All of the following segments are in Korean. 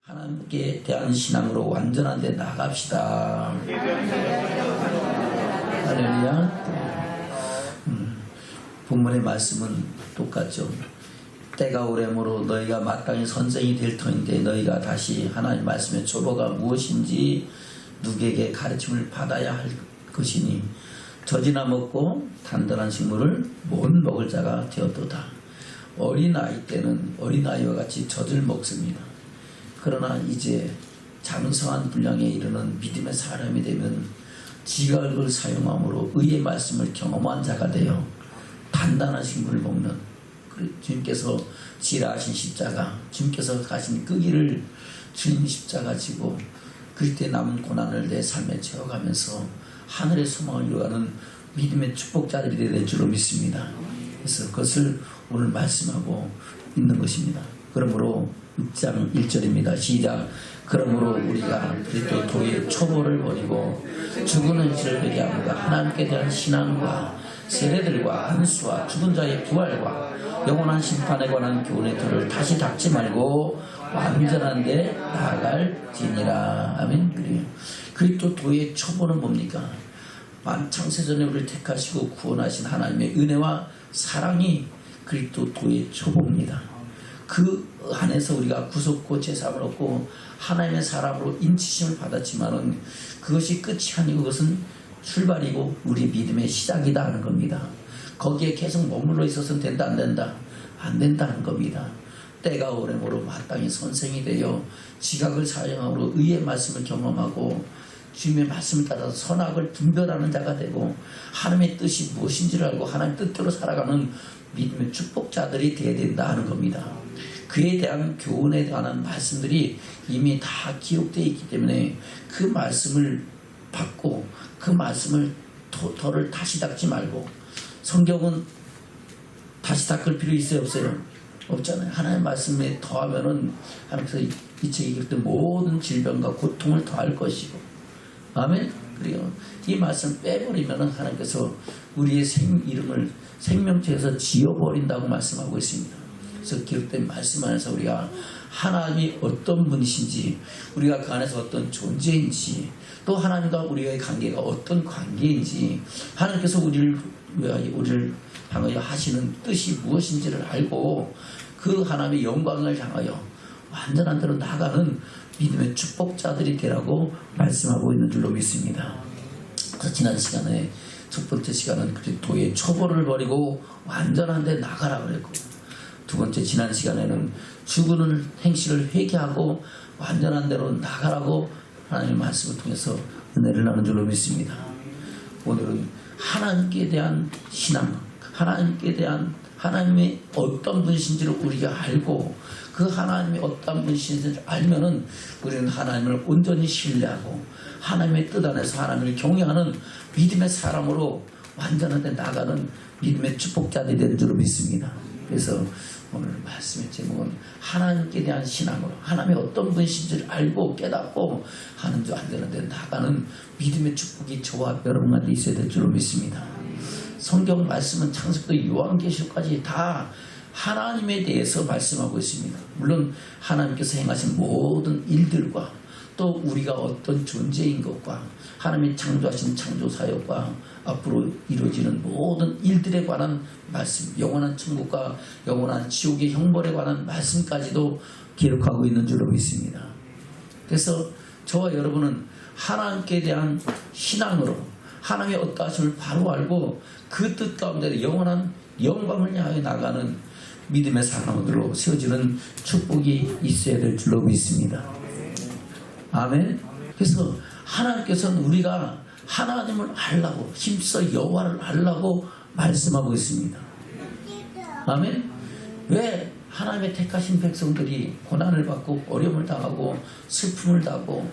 하나님께 대한 신앙으로 완전한 데 나갑시다. 할렐루야. 본문의 말씀은 똑같죠. 때가 오래므로 너희가 마땅히 선생이 될 터인데 너희가 다시 하나님 말씀의 초보가 무엇인지 누구에게 가르침을 받아야 할 것이니 젖이나 먹고 단단한 식물을 못 먹을 자가 되었도다. 어린아이 때는 어린아이와 같이 젖을 먹습니다. 그러나 이제 장성한 분량에 이르는 믿음의 사람이 되면 지각을 사용함으로 의의 말씀을 경험한 자가 되어 단단한 식물을 먹는 주님께서 지라하신 십자가, 주님께서 가신 끄기를 주님 십자가 지고 그때 남은 고난을 내 삶에 채워가면서 하늘의 소망을 이루어가는 믿음의 축복자들이 될 줄로 믿습니다. 그래서 그것을 오늘 말씀하고 있는 것입니다. 그러므로 6장 1절입니다. 시작. 그러므로 우리가 그리스도의 초보를 버리고 죽은 현실을 회개함과 하나님께 대한 신앙과 세례들과 안수와 죽은 자의 부활과 영원한 심판에 관한 교훈의 틀을 다시 닦지 말고 완전한 데 나아갈지니라. 아멘. 그래요. 그리스도의 초보는 뭡니까? 만창세전에 우리를 택하시고 구원하신 하나님의 은혜와 사랑이 그리스도의 초보입니다. 그 안에서 우리가 구속고 제사함을 얻고 하나님의 사람으로 인치심을 받았지만은 그것이 끝이 아니고 그것은 출발이고 우리 믿음의 시작이다 하는 겁니다. 거기에 계속 머물러 있어서는 된다 안 된다? 안 된다는 겁니다. 때가 오래므로 마땅히 선생이 되어 지각을 사용함으로 의의 말씀을 경험하고 주님의 말씀을 따라서 선악을 분별하는 자가 되고 하나님의 뜻이 무엇인지를 알고 하나님의 뜻대로 살아가는 믿음의 축복자들이 되어야 된다 하는 겁니다. 그에 대한 교훈에 관한 말씀들이 이미 다 기록되어 있기 때문에 그 말씀을 받고 그 말씀을 덜을 다시 닦지 말고, 성경은 다시 닦을 필요 있어요 없어요? 없잖아요. 하나님의 말씀에 더하면은 하나님께서 이 책에 기록된 모든 질병과 고통을 더할 것이고, 아멘. 그래요. 이 말씀 빼버리면은 하나님께서 우리의 이름을 생명체에서 지워버린다고 말씀하고 있습니다. 그래서 기록된 말씀 안에서 우리가 하나님이 어떤 분이신지, 우리가 그 안에서 어떤 존재인지, 또 하나님과 우리의 관계가 어떤 관계인지, 하나님께서 우리를 향하여 하시는 뜻이 무엇인지를 알고 그 하나님의 영광을 향하여 완전한 대로 나가는 믿음의 축복자들이 되라고 말씀하고 있는 줄로 믿습니다. 그래서 지난 시간에 첫 번째 시간은 그리스도의 초보를 버리고 완전한 데 나가라 그랬고, 두 번째 지난 시간에는 죽은 행실을 회개하고 완전한 대로 나가라고 하나님의 말씀을 통해서 은혜를 나눈 줄로 믿습니다. 오늘은 하나님께 대한 신앙, 하나님께 대한 하나님의 어떤 분이신지를 우리가 알고 그 하나님이 어떤 분이신지를 알면은 우리는 하나님을 온전히 신뢰하고 하나님의 뜻 안에서 하나님을 경외하는 믿음의 사람으로 완전한 데 나가는 믿음의 축복자들이 될 줄로 믿습니다. 그래서 오늘 말씀의 제목은 하나님께 대한 신앙으로 하나님의 어떤 분이신지를 알고 깨닫고 하나님도 완전한 데 나가는 믿음의 축복이 저와 여러분한테 있어야 될 줄로 믿습니다. 성경 말씀은 창세기부터 요한계시록까지 다 하나님에 대해서 말씀하고 있습니다. 물론 하나님께서 행하신 모든 일들과 또 우리가 어떤 존재인 것과 하나님이 창조하신 창조사역과 앞으로 이루어지는 모든 일들에 관한 말씀, 영원한 천국과 영원한 지옥의 형벌에 관한 말씀까지도 기록하고 있는 줄로 믿습니다. 그래서 저와 여러분은 하나님께 대한 신앙으로 하나님의 어떠하심을 바로 알고 그 뜻 가운데 영원한 영광을 향해 나가는 믿음의 사람으로 세워지는 축복이 있어야 될 줄로 믿습니다. 아멘. 그래서 하나님께서는 우리가 하나님을 알라고 힘써 여호와를 알라고 말씀하고 있습니다. 아멘. 왜 하나님의 택하신 백성들이 고난을 받고 어려움을 당하고 슬픔을 당하고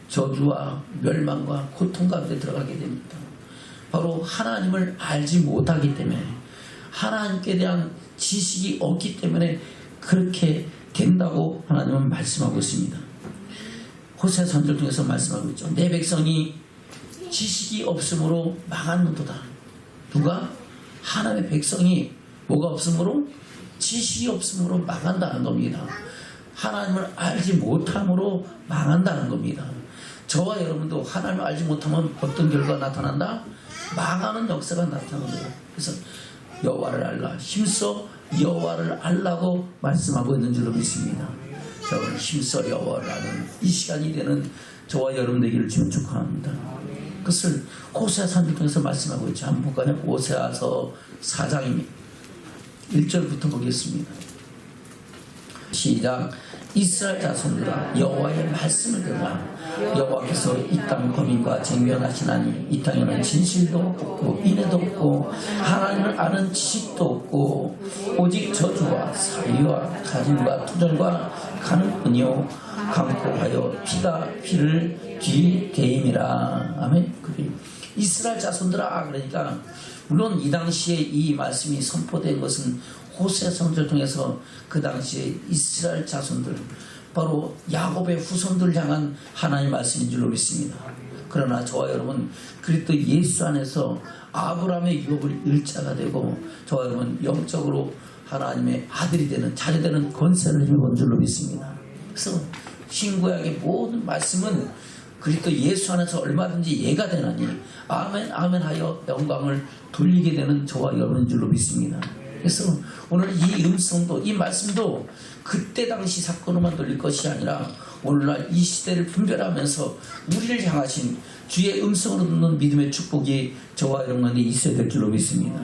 저주와 멸망과 고통 가운데 들어가게 됩니다. 바로 하나님을 알지 못하기 때문에, 하나님께 대한 지식이 없기 때문에 그렇게 된다고 하나님은 말씀하고 있습니다. 호세 선지를 통해서 말씀하고 있죠. 내 백성이 지식이 없으므로 망하는도다. 누가? 하나님의 백성이 뭐가 없으므로? 지식이 없으므로 망한다는 겁니다. 하나님을 알지 못함으로 망한다는 겁니다. 저와 여러분도 하나님을 알지 못하면 어떤 결과가 나타난다? 망하는 역사가 나타납니다. 그래서 여호와를 알라, 힘써 여호와를 알라고 말씀하고 있는 줄로 믿습니다. 저는 힘써 여호와를 아는 이 시간이 되는 저와 여러분 되기를 주님 축하합니다. 그것을 호세아 선지를 통해서 말씀하고 있죠. 한번 볼까요? 호세아서 4장입니다. 1절부터 보겠습니다. 시작. 이스라엘 자손들아 여호와의 말씀을 들으라. 여호와께서 이 땅 거민과 쟁변하시나니 이 땅에는 진실도 없고 인애도 없고 하나님을 아는 지식도 없고 오직 저주와 사위와 살인과 투절과 가는뿐이요 강포하여 피가 피를 뒤대임이라. 아멘. 이스라엘 자손들아, 그러니까 물론 이 당시에 이 말씀이 선포된 것은 호세아 선지를 통해서 그 당시에 이스라엘 자손들, 바로 야곱의 후손들 향한 하나님의 말씀인 줄로 믿습니다. 그러나 저와 여러분 그리스도 예수 안에서 아브라함의 유업을 일자가 되고 저와 여러분 영적으로 하나님의 아들이 되는 자녀 되는 권세를 입은 줄로 믿습니다. 그래서 신구약의 모든 말씀은 그리스도 예수 안에서 얼마든지 예가 되나니 아멘 아멘 하여 영광을 돌리게 되는 저와 여러분인 줄로 믿습니다. 그래서 오늘 이 음성도 이 말씀도 그때 당시 사건으로만 돌릴 것이 아니라 오늘날 이 시대를 분별하면서 우리를 향하신 주의 음성으로 듣는 믿음의 축복이 저와 여러분에게 있어야 될 줄로 믿습니다.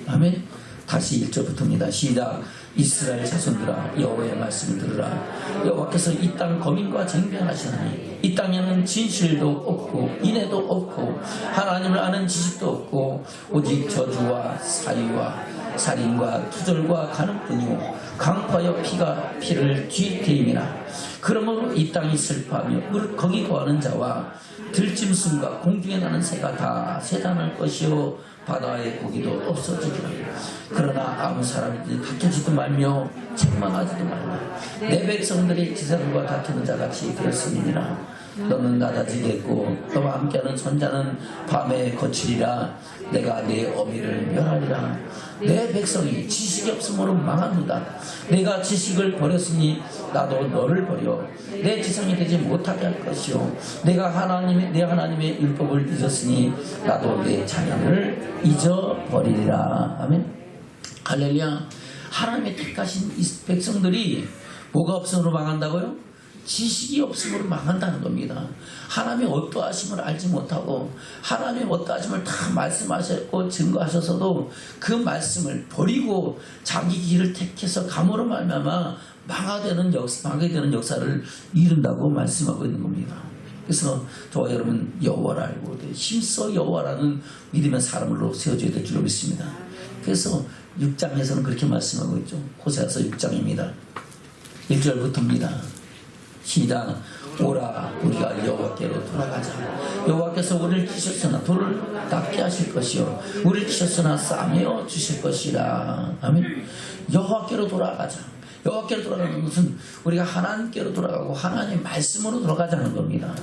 아멘. 다시 1절부터입니다. 시작. 이스라엘 자손들아 여호와의 말씀을 들으라. 여호와께서 이 땅 거민과 쟁변하시나니 이 땅에는 진실도 없고 인애도 없고 하나님을 아는 지식도 없고 오직 저주와 사위와 살인과 투절과 가는뿐이요 강포하여 피가 피를 뒤태임이라. 그러므로 이 땅이 슬퍼하며 거기 거하는 자와 들짐승과 공중에 나는 새가 다 쇠단할 것이요 바다의 고기도 없어지리라. 그러나 아무 사람이 다투지도 말며 책망하지도 말라. 내 백성들이 지사들과 다투는 자같이 되었음이니라. 너는 낮아지겠고 너와 함께하는 손자는 밤에 거치리라. 내가 내 어미를 멸하리라. 내 백성이 지식이 없으므로 망하노다. 내가 지식을 버렸으니 나도 너를 버려 내 지성이 되지 못하게 할 것이요 내가 내 하나님의 율법을 잊었으니 나도 내 자녀를 잊어버리리라. 아멘. 할렐루야. 하나님의 택하신 이 백성들이 뭐가 없으므로 망한다고요? 지식이 없으므로 망한다는 겁니다. 하나님의 어떠하심을 알지 못하고 하나님의 어떠하심을 다 말씀하셨고 증거하셔서도 그 말씀을 버리고 자기 길을 택해서 감으로 말미암아 망하게 되는 역사를 이룬다고 말씀하고 있는 겁니다. 그래서 저와 여러분 여호와를 알고 힘써 여호와라는 믿음의 사람으로 세워져야 될 줄로 믿습니다. 그래서 6장에서는 그렇게 말씀하고 있죠. 호세아서 6장입니다. 1절부터입니다. 시작. 오라 우리가 여호와께로 돌아가자. 여호와께서 우리를 치셨으나 돌을 닦게 하실 것이요 우리를 치셨으나 싸매어 주실 것이라. 아멘. 여호와께로 돌아가자. 여호와께로 돌아가는 것은 우리가 하나님께로 돌아가고 하나님의 말씀으로 돌아가자는 겁니다.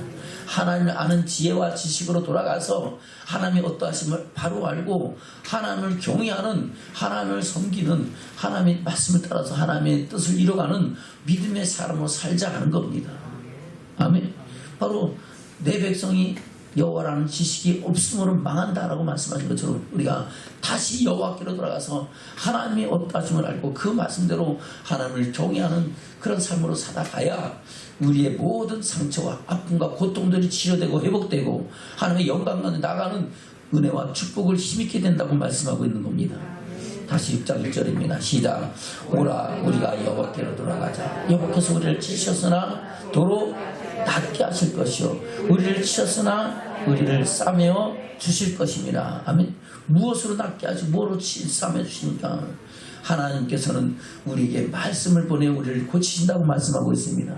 하나님을 아는 지혜와 지식으로 돌아가서 하나님의 어떠하심을 바로 알고 하나님을 경외하는, 하나님을 섬기는, 하나님의 말씀을 따라서 하나님의 뜻을 이뤄가는 믿음의 사람으로 살자 하는 겁니다. 아멘. 바로 내 백성이 여호와라는 지식이 없으므로 망한다라고 말씀하신 것처럼 우리가 다시 여호와께로 돌아가서 하나님의 어떠하심을 알고 그 말씀대로 하나님을 경외하는 그런 삶으로 살아가야 우리의 모든 상처와 아픔과 고통들이 치료되고 회복되고 하나님의 영광 가운데 나가는 은혜와 축복을 힘있게 된다고 말씀하고 있는 겁니다. 다시 6장 1절입니다. 시작. 오라 우리가 여호와께로 돌아가자. 여호와께서 우리를 치셨으나 도로 낫게 하실 것이요 우리를 치셨으나 우리를 싸매어 주실 것입니다. 아멘. 무엇으로 낫게 하시고 뭐로 싸매 주십니까? 하나님께서는 우리에게 말씀을 보내 우리를 고치신다고 말씀하고 있습니다.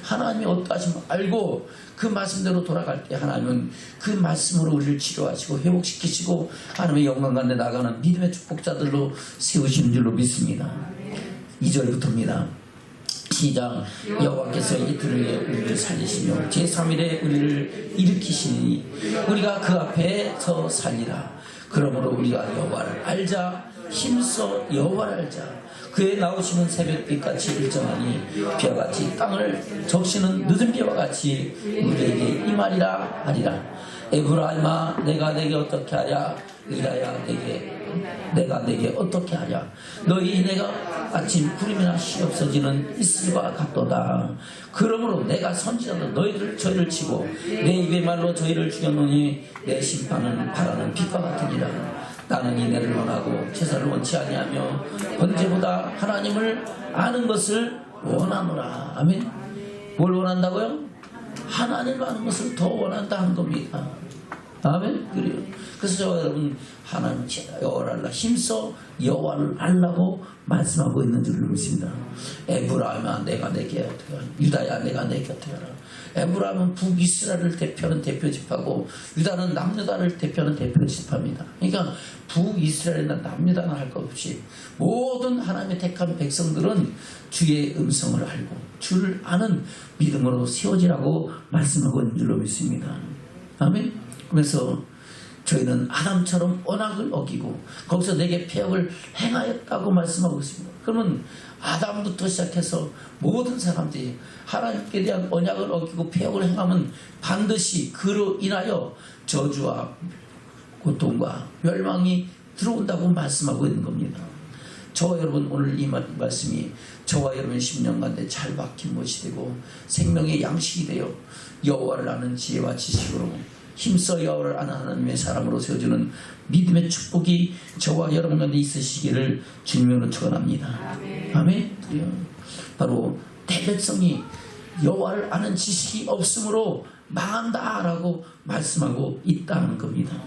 하나님이 어떠하심을 알고 그 말씀대로 돌아갈 때 하나님은 그 말씀으로 우리를 치료하시고 회복시키시고 하나님의 영광 가운데 나가는 믿음의 축복자들로 세우시는 줄로 믿습니다. 2절부터입니다. 시작. 여호와께서 이틀에 우리를 살리시며 제3일에 우리를 일으키시니 우리가 그 앞에서 살리라. 그러므로 우리가 여호와를 알자. 힘써 여호와를 알자. 그의 나오시는 새벽빛같이 일정하니 비와같이 땅을 적시는 늦은 비와 같이 우리에게 임하리라 하리라. 에브라임아 내가 내게 어떻게 하랴. 이라야 내가 내게 어떻게 하랴. 너희 내가 아침 구름이나 시 없어지는 이슬과 같도다. 그러므로 내가 선지자도 너희들 저희를 치고 내 입의 말로 저희를 죽였노니 내 심판은 바라는 빛과 같으니라. 나는 이내를 원하고 제사를 원치 아니하며 번제보다 하나님을 아는 것을 원하노라. 아멘. 뭘 원한다고요? 하나님을 아는 것을 더 원한다 하는 겁니다. 아멘. 그래요. 그래서 저 여러분 하나님 여호와를 알라 힘써 여호와를 알라고 말씀하고 있는 줄로 믿습니다. 에브라임아 내가 내게 어떻게 하라. 유다야 내가 내게 어떻게 하라. 에브라임은 북이스라엘을 대표하는 대표집하고 유다는 남유다를 대표하는 대표집합니다. 그러니까 북이스라엘이나 남유다나 할 것 없이 모든 하나님의 택한 백성들은 주의 음성을 알고 주를 아는 믿음으로 세워지라고 말씀하고 있는 줄로 믿습니다. 아멘. 그래서 저희는 아담처럼 언약을 어기고 거기서 내게 패역을 행하였다고 말씀하고 있습니다. 그러면 아담부터 시작해서 모든 사람들이 하나님께 대한 언약을 어기고 패역을 행하면 반드시 그로 인하여 저주와 고통과 멸망이 들어온다고 말씀하고 있는 겁니다. 저와 여러분 오늘 이 말씀이 저와 여러분의 10년간 잘 박힌 것이 되고 생명의 양식이 되어 여호와를 아는 지혜와 지식으로 힘써 여호와를 아는 하나님의 사람으로 세워주는 믿음의 축복이 저와 여러분 가운데 있으시기를 주님으로 축원합니다. 아멘. 바로 대백성이 여호와를 아는 지식이 없으므로 망한다라고 말씀하고 있다는 겁니다.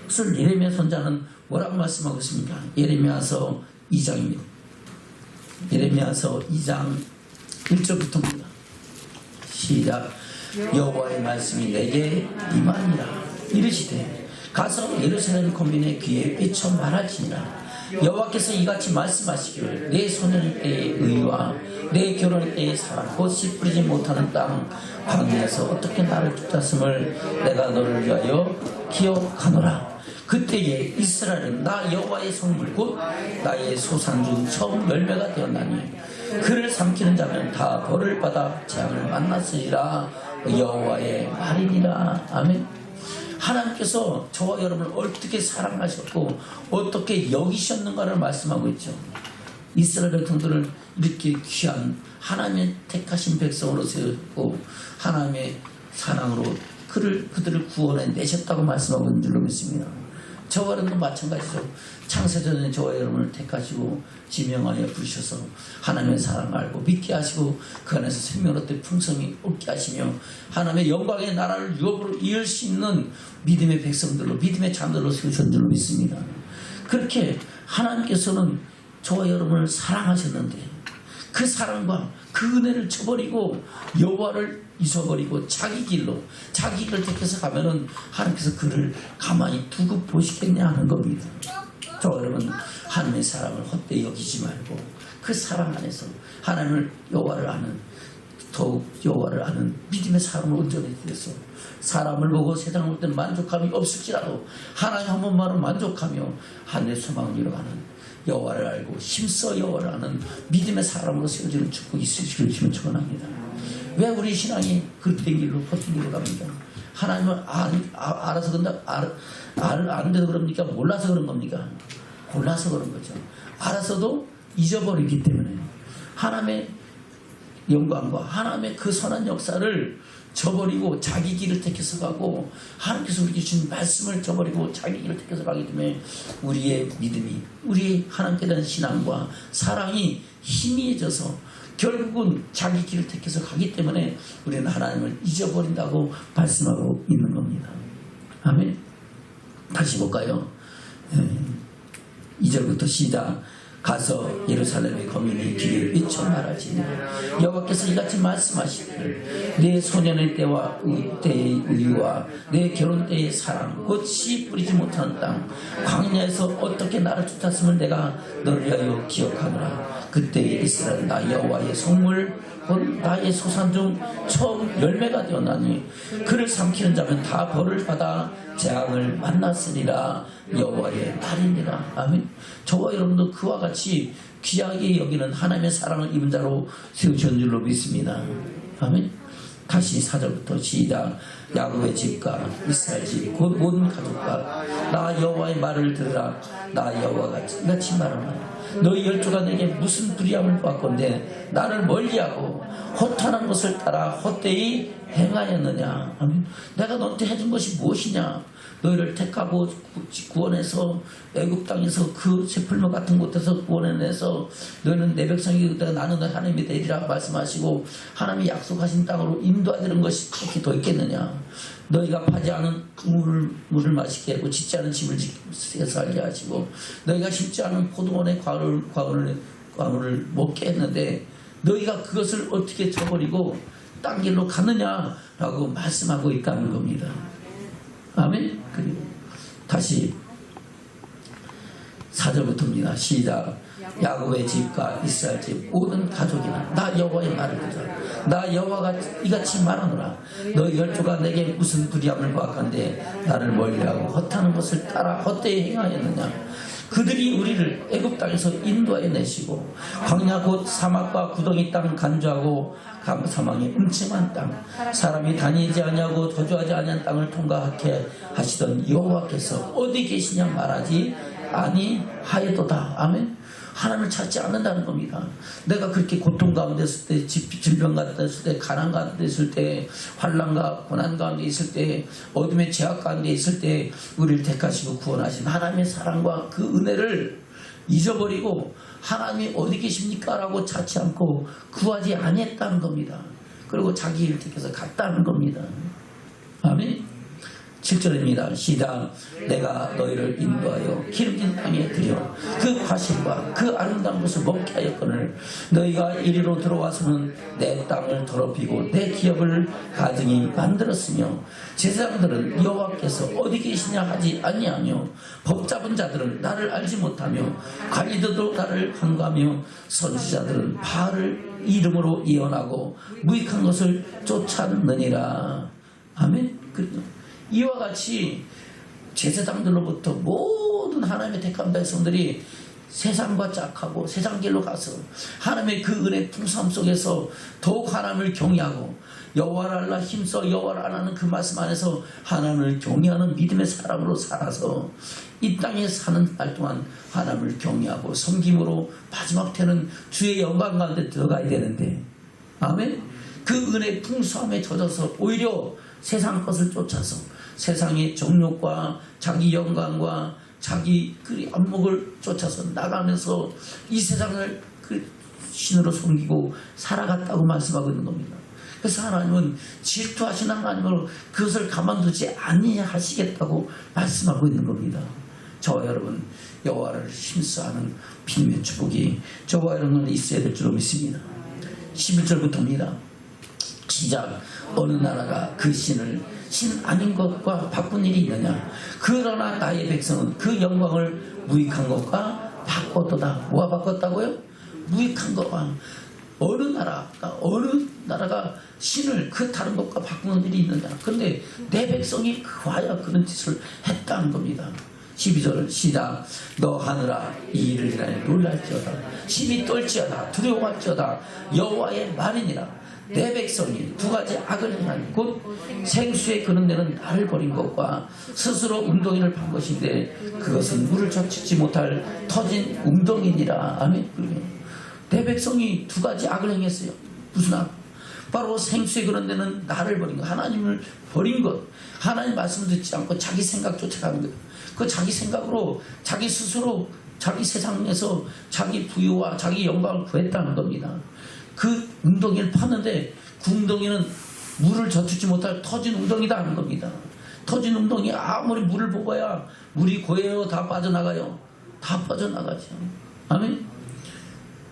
그래서 예레미야 선자는 뭐라고 말씀하고 있습니까? 예레미야서 2장입니다. 예레미야서 2장 1절부터입니다. 시작. 여호와의 말씀이 내게 임하니라. 이르시되 가서 예루살렘 거민의 귀에 비춰 말할지니라. 여호와께서 이같이 말씀하시기를 내 소년 때의 의와 내 결혼 때의 사랑 곧 씨 뿌리지 못하는 땅 광야에서 어떻게 나를 쫓았음을 내가 너를 위하여 기억하노라. 그때에 이스라엘은 나 여호와의 성물 곧 나의 소산 중 처음 열매가 되었나니 그를 삼키는 자는 다 벌을 받아 재앙을 만났으리라. 여호와의 말이니라. 아멘. 하나님께서 저와 여러분을 어떻게 사랑하셨고 어떻게 여기셨는가를 말씀하고 있죠. 이스라엘 백성들을 이렇게 귀한 하나님의 택하신 백성으로 세웠고 하나님의 사랑으로 그들을 구원해 내셨다고 말씀하고 있는 줄로 믿습니다. 저와 여러분도 마찬가지죠. 창세전에 저와 여러분을 택하시고 지명하여 부르셔서 하나님의 사랑을 알고 믿게 하시고 그 안에서 생명을 얻되 풍성히 얻게 하시며 하나님의 영광의 나라를 유업으로 이을 수 있는 믿음의 백성들로 믿음의 자들로 세우신 줄로 믿습니다. 그렇게 하나님께서는 저와 여러분을 사랑하셨는데 그 사랑과 그 은혜를 저버리고 여호와를 잊어버리고 자기 길을 택해서 가면은 하나님께서 그를 가만히 두고 보시겠냐 하는 겁니다. 저와 여러분 하나님의 사랑을 헛되이 여기지 말고 그 사랑 안에서 하나님을 여호와를 아는 더욱 여호와를 아는 믿음의 사람을 온전히 되어서 사람을 보고 세상을 볼 때는 만족함이 없을지라도 하나님 한 번만으로 만족하며 하늘의 소망을 이뤄가는 여호와를 알고 힘써 여호와를 아는 믿음의 사람으로 세워지는 축복이 있으시길 주시면 축원합니다. 왜 우리 신앙이 그릇된 길로 헛된 길로 갑니까? 하나님을 알아서 그런다, 아는데도 그럽니까? 몰라서 그런 겁니까? 골라서 그런 거죠. 알아서도 잊어버리기 때문에 하나님의 영광과 하나님의 그 선한 역사를 저버리고 자기 길을 택해서 가고 하나님께서 우리에게 주신 말씀을 저버리고 자기 길을 택해서 가기 때문에 우리의 믿음이 우리 하나님께 대한 신앙과 사랑이 희미해져서 결국은 자기 길을 택해서 가기 때문에 우리는 하나님을 잊어버린다고 말씀하고 있는 겁니다. 아멘. 다시 볼까요? 2절부터 시작. 가서 예루살렘의 거민의 귀에 비춰 말하지. 여호와께서 이같이 말씀하시기를 내 소년의 때와 때의 의와 내 결혼 때의 사랑 곧 씨 뿌리지 못하는 땅 광야에서 어떻게 나를 쫓았음을 내가 너를 위하여 기억하노라. 그때에 이스라엘 나 여호와의 성물 곧 나의 소산 중 처음 열매가 되었나니 그를 삼키는 자면 다 벌을 받아 재앙을 만났으리라. 여호와의 날이니라. 아멘. 저와 여러분도 그와 같이 귀하게 여기는 하나님의 사랑을 입은 자로 세우신 줄로 믿습니다. 아멘. 다시 4절부터 시작. 야곱의 집과 이스라엘 집 곧 모든 가족과 나 여호와의 말을 들으라. 나 여호와가 이같이 말하노라. 너희 열조가 내게 무슨 불의함을 보았건대 나를 멀리하고 허탄한 것을 따라 헛되이 행하였느냐. 아멘. 내가 너한테 해준 것이 무엇이냐. 너희를 택하고 구원해서 애굽 땅에서 그 세풀무 같은 곳에서 구원해내서 너희는 내 백성이기 때문에 나는 너희 하나님이 되리라 말씀하시고 하나님이 약속하신 땅으로 인도하는 것이 그렇게 더 있겠느냐. 너희가 파지 않은 물을 마시게 하고 짓지 않은 집을 살게 하시고 너희가 심지 않은 포도원의 과물을 먹게 했는데 너희가 그것을 어떻게 저버리고 딴 길로 가느냐라고 말씀하고 있다는 겁니다. 아멘. 그리고 다시 4절부터입니다. 시작. 야곱의 집과 이스라엘 집 모든 가족이나 나 여호와의 말을 듣라. 나 여호와가 이같이 말하노라. 너희 열조가 내게 무슨 불의함을 보았건대 나를 멀리하고 허탄한 것을 따라 헛되이 행하였느냐. 그들이 우리를 애굽 땅에서 인도하여 내시고 광야 곧 사막과 구덩이 땅 간주하고 사망의 음침한 땅 사람이 다니지 아니하고 거주하지 아니한 땅을 통과하게 하시던 여호와께서 어디 계시냐 말하지 아니하였도다. 아멘. 하나님을 찾지 않는다는 겁니다. 내가 그렇게 고통 가운데 있을 때, 질병 가운데 있을 때, 가난 가운데 있을 때, 환난과 고난 가운데 있을 때, 어둠의 제약 가운데 있을 때 우리를 택하시고 구원하신 하나님의 사랑과 그 은혜를 잊어버리고 하나님이 어디 계십니까? 라고 찾지 않고 구하지 아니했다는 겁니다. 그리고 자기 일을 택해서 갔다는 겁니다. 아멘. 7절입니다. 시작. 내가 너희를 인도하여 기름진 땅에 들여 그 과실과 그 아름다운 것을 먹게 하였거늘 너희가 이리로 들어와서는 내 땅을 더럽히고 내 기업을 가증히 만들었으며 제사장들은 여호와께서 어디 계시냐 하지 아니하며 법잡은 자들은 나를 알지 못하며 관리들도 나를 간과하며 선지자들은 바알을 이름으로 예언하고 무익한 것을 쫓았느니라. 아멘. 이와 같이 제사장들로부터 모든 하나님의 택한 백성들이 세상과 짝하고 세상 길로 가서 하나님의 그 은혜 풍성함 속에서 더욱 하나님을 경외하고 여호와를 알라 힘써 여호와를 알라는 그 말씀 안에서 하나님을 경외하는 믿음의 사람으로 살아서 이 땅에 사는 날 동안 하나님을 경외하고 섬김으로 마지막 때는 주의 영광 가운데 들어가야 되는데 아멘. 그 은혜 풍성함에 젖어서 오히려 세상 것을 쫓아서 세상의 정욕과 자기 영광과 자기 그 안목을 쫓아서 나가면서 이 세상을 그 신으로 섬기고 살아갔다고 말씀하고 있는 겁니다. 그래서 하나님은 질투하시는 하나님으로 그것을 가만두지 아니하시겠다고 말씀하고 있는 겁니다. 저와 여러분 여호와를 힘써하는 믿음의 축복이 저와 여러분은 있어야 될 줄로 믿습니다. 11절부터입니다. 시작. 어느 나라가 그 신을 신 아닌 것과 바꾼 일이 있느냐. 그러나 나의 백성은 그 영광을 무익한 것과 바꿨도다. 뭐가 바꿨다고요? 무익한 것과. 어느 나라가 신을 그 다른 것과 바꾸는 일이 있느냐. 그런데 내 백성이 과연 그런 짓을 했다는 겁니다. 12절 시작. 너 하늘아 이 일을 인하여 놀랄지어다. 심히 떨지어다. 두려워할지어다. 여호와의 말이니라. 내 백성이 두 가지 악을 행하니 곧 생수에 그는 데는 나를 버린 것과 스스로 웅덩이를 판 것인데 그것은 물을 젖히지 못할 터진 웅덩이니라. 아멘. 내 백성이 두 가지 악을 행했어요. 무슨 악? 바로 생수에 그는 데는 나를 버린 것, 하나님을 버린 것, 하나님 말씀 듣지 않고 자기 생각 쫓아가는 것. 그 자기 생각으로 자기 스스로 자기 세상에서 자기 부유와 자기 영광을 구했다는 겁니다. 그 웅덩이를 파는데 그 웅덩이는 물을 젖히지 못할 터진 웅덩이다 하는 겁니다. 터진 웅덩이 아무리 물을 붓어야 물이 고여요. 다 빠져나가요. 다 빠져나가죠. 아멘.